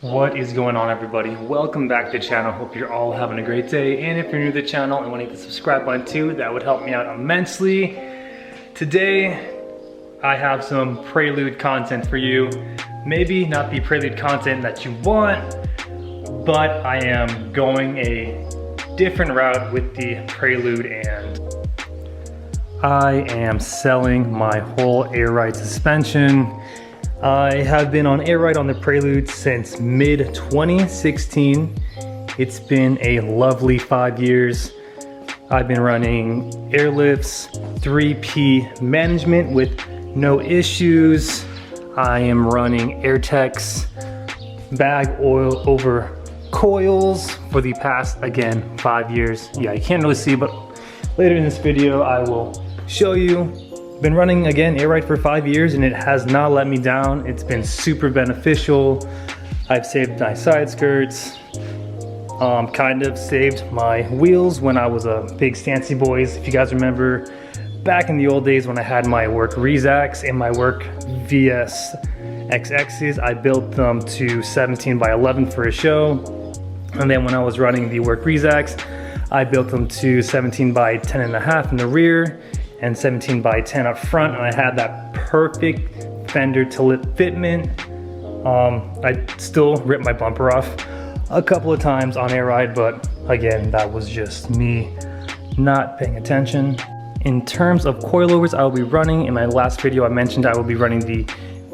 What is going on, everybody? Welcome back to the channel. Hope you're all having a great day. And if you're new to the channel and want to hit the subscribe button too, that would help me out immensely. Today, I have some Prelude content for you. Maybe not the Prelude content that you want, but I am going a different route with the Prelude, and I am selling my whole air ride suspension. I have been on air ride on the Prelude since mid 2016. It's been a lovely 5 years. I've been running airlifts, 3P management with no issues. I am running AirTechs, bag oil over coils for the past, again, 5 years. Yeah, you can't really see, but later in this video I will show you. Been running, again, air ride for 5 years and it has not let me down. It's been super beneficial. I've saved my side skirts, kind of saved my wheels when I was a big Stancy Boys. If you guys remember back in the old days when I had my work Rezacs and my work VS XXs, I built them to 17 by 11 for a show. And then when I was running the work Rezacs, I built them to 17 by 10 and a half in the rear and 17 by 10 up front, and I had that perfect fender to lip fitment. I still ripped my bumper off a couple of times on air ride, but again, that was just me not paying attention. In terms of coilovers, I will be running, in my last video I mentioned I will be running the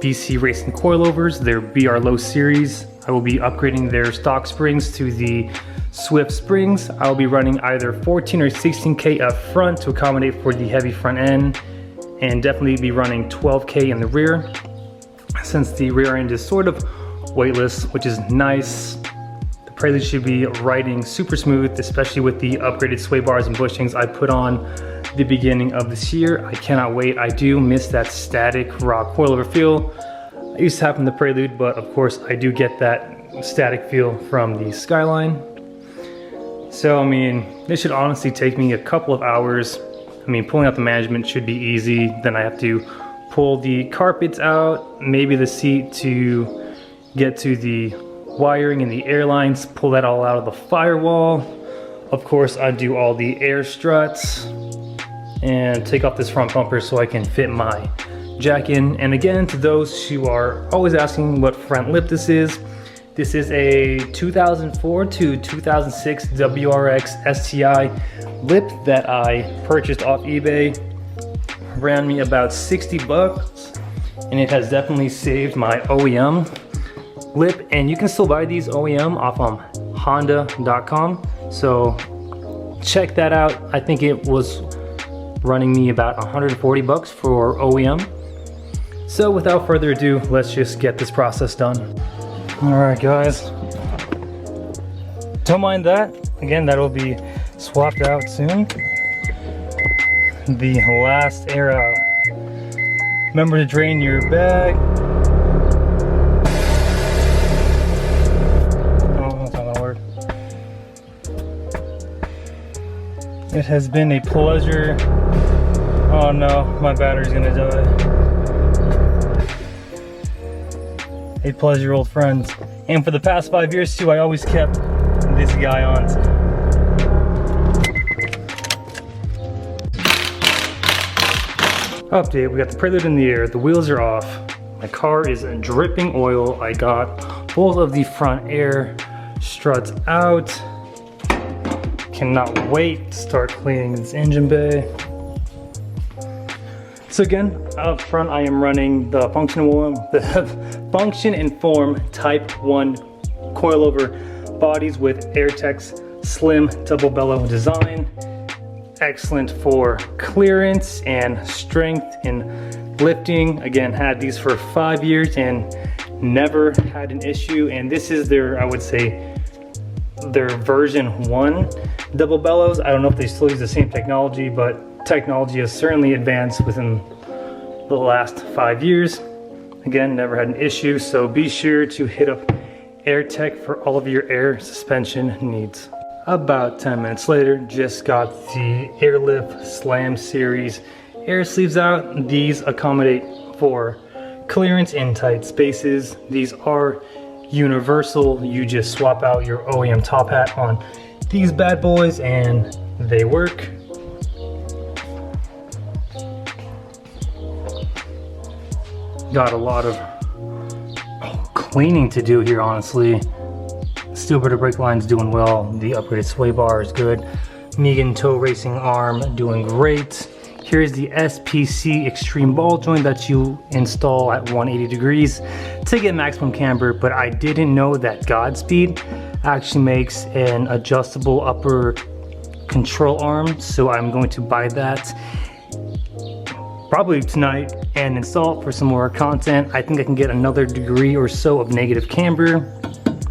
BC Racing coilovers, their BR Low series. I will be upgrading their stock springs to the Swift springs. I'll be running either 14 or 16K up front to accommodate for the heavy front end, and definitely be running 12K in the rear, since the rear end is sort of weightless, which is nice. The Prelude should be riding super smooth, especially with the upgraded sway bars and bushings I put on the beginning of this year. I cannot wait. I do miss that static raw coilover feel I used to have from the Prelude, but of course I do get that static feel from the Skyline. So, I mean, this should honestly take me a couple of hours. I mean, pulling out the management should be easy. Then I have to pull the carpets out, maybe the seat to get to the wiring and the air lines, pull that all out of the firewall. Of course, I do all the air struts and take off this front bumper so I can fit my jack in. And again, to those who are always asking what front lip this is a 2004 to 2006 WRX STI lip that I purchased off eBay. Ran me about 60 bucks, and it has definitely saved my OEM lip. And you can still buy these OEM off Honda.com, so check that out. I think it was running me about 140 bucks for OEM. So without further ado, let's just get this process done. Alright guys, don't mind that. Again, that'll be swapped out soon. The last air out. Remember to drain your bag. Oh, that's not gonna work. It has been a pleasure. Oh no, my battery's gonna die. A pleasure, old friends. And for the past 5 years too, I always kept this guy on. Update, we got the Prelude in the air, the wheels are off, my car is dripping oil, I got both of the front air struts out. Cannot wait to start cleaning this engine bay. So again, up front I am running the Function and Form Type 1 coilover bodies with AirTech's slim double bellow design. Excellent for clearance and strength in lifting. Again, had these for 5 years and never had an issue. And this is their, I would say, their version 1 double bellows. I don't know if they still use the same technology, but technology has certainly advanced within the last 5 years. Again, never had an issue, so be sure to hit up AirTech for all of your air suspension needs. About 10 minutes later, just got the Airlift Slam Series air sleeves out. These accommodate for clearance in tight spaces. These are universal. You just swap out your OEM top hat on these bad boys and they work. Got a lot of cleaning to do here, honestly. Steel brake brake line's doing well. The upgraded sway bar is good. Megan toe racing arm doing great. Here's the SPC extreme ball joint that you install at 180 degrees to get maximum camber, but I didn't know that Godspeed actually makes an adjustable upper control arm, so I'm going to buy that probably tonight and install it for some more content. I think I can get another degree or so of negative camber,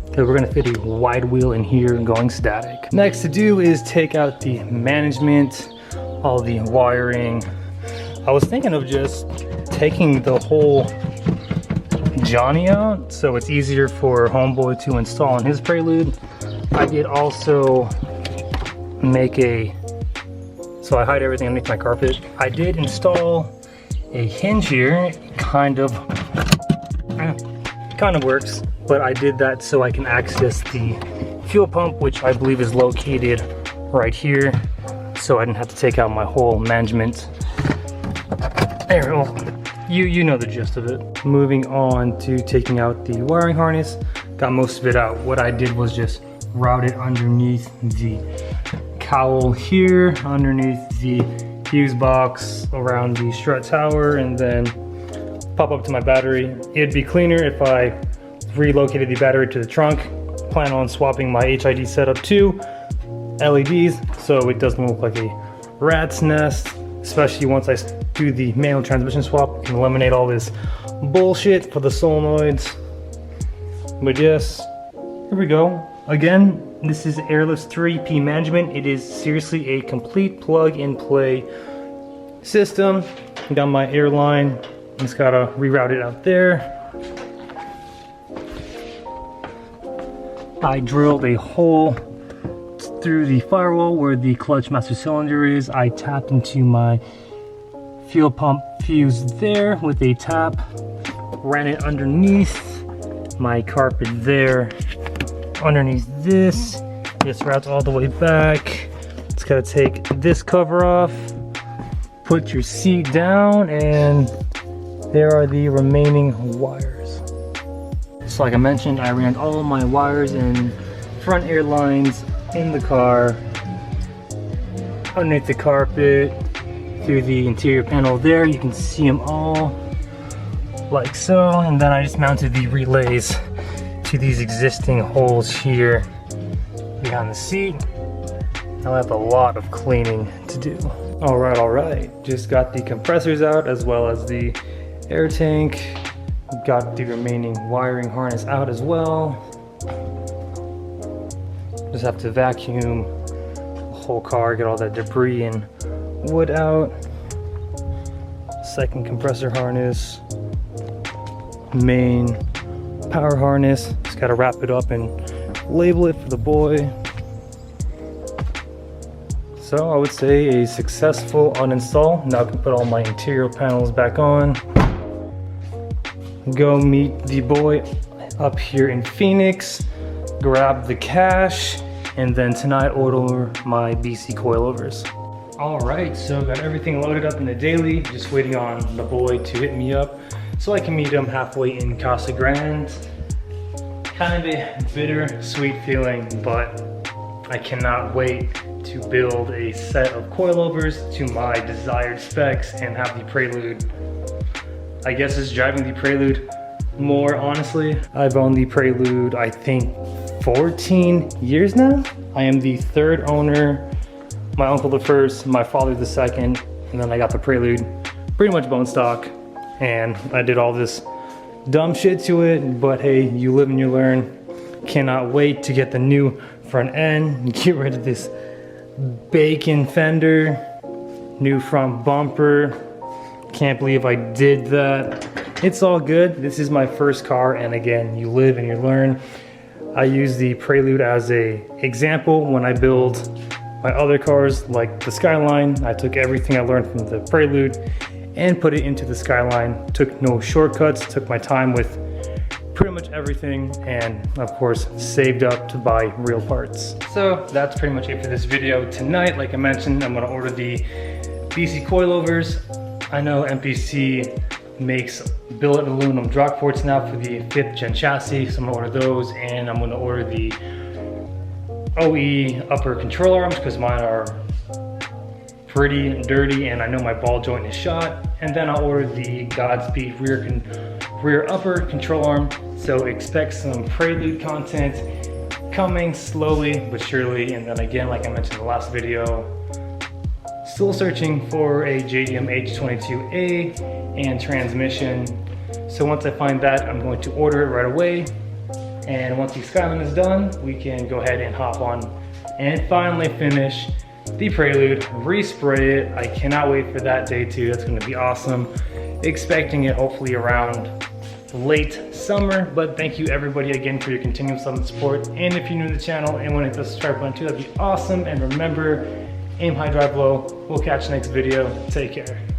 because we're gonna fit a wide wheel in here going static. Next to do is take out the management, all the wiring. I was thinking of just taking the whole Johnny out so it's easier for homeboy to install on his Prelude. I did also make so I hide everything underneath my carpet. I did install a hinge here, kind of works, but I did that so I can access the fuel pump, which I believe is located right here, so I didn't have to take out my whole management. There, well, you know the gist of it. Moving on to taking out the wiring harness. Got most of it out. What I did was just route it underneath the cowl here, underneath the fuse box, around the strut tower, and then pop up to my battery. It'd be cleaner if I relocated the battery to the trunk. Plan on swapping my HID setup to LEDs so it doesn't look like a rat's nest, especially once I do the manual transmission swap. I can eliminate all this bullshit for the solenoids. But yes, here we go. Again, this is Airlift's 3P management. It is seriously a complete plug-and-play system. Got my airline, just gotta reroute it out there. I drilled a hole through the firewall where the clutch master cylinder is. I tapped into my fuel pump fuse there with a tap, ran it underneath my carpet there, underneath this. This routes all the way back. Just gotta take this cover off, put your seat down, and there are the remaining wires. So like I mentioned, I ran all of my wires and front air lines in the car, underneath the carpet, through the interior panel there. You can see them all like so, and then I just mounted the relays to these existing holes here behind the seat. I'll have a lot of cleaning to do. All right, just got the compressors out as well as the air tank. Got the remaining wiring harness out as well. Just have to vacuum the whole car, get all that debris and wood out. Second compressor harness, main power harness. Just gotta wrap it up and label it for the boy. So I would say a successful uninstall. Now I can put all my interior panels back on. Go meet the boy up here in Phoenix, grab the cash, and then tonight order my BC coilovers. All right, so got everything loaded up in the daily, just waiting on the boy to hit me up so I can meet him halfway in Casa Grande. Kind of a bitter-sweet feeling, but I cannot wait to build a set of coilovers to my desired specs and have the Prelude. I guess it's driving the Prelude more, honestly. I've owned the Prelude, I think, 14 years now. I am the third owner. My uncle the first, my father the second, and then I got the Prelude pretty much bone stock. And I did all this dumb shit to it, but hey, you live and you learn. Cannot wait to get the new front end, get rid of this bacon fender, new front bumper. Can't believe I did that. It's all good. This is my first car, and again, you live and you learn. I use the Prelude as a example when I build my other cars like the Skyline. I took everything I learned from the Prelude and put it into the Skyline. Took no shortcuts, took my time with pretty much everything, and of course saved up to buy real parts. So that's pretty much it for this video tonight. Like I mentioned, I'm gonna order the BC coilovers. I know MPC makes billet aluminum drop ports now for the 5th gen chassis, so I'm gonna order those, and I'm gonna order the OE upper control arms because mine are pretty dirty and I know my ball joint is shot. And then I'll order the Godspeed rear upper control arm. So expect some Prelude content coming slowly but surely. And then again, like I mentioned in the last video, still searching for a JDM H22A and transmission. So once I find that, I'm going to order it right away. And once the Skyline is done, we can go ahead and hop on and finally finish the Prelude, respray it. I cannot wait for that day too. That's going to be awesome. Expecting it hopefully around late summer. But thank you everybody again for your continuous love and support. And if you're new to the channel and want to hit the subscribe button too, that'd be awesome. And remember, aim high, drive low. We'll catch you next video. Take care.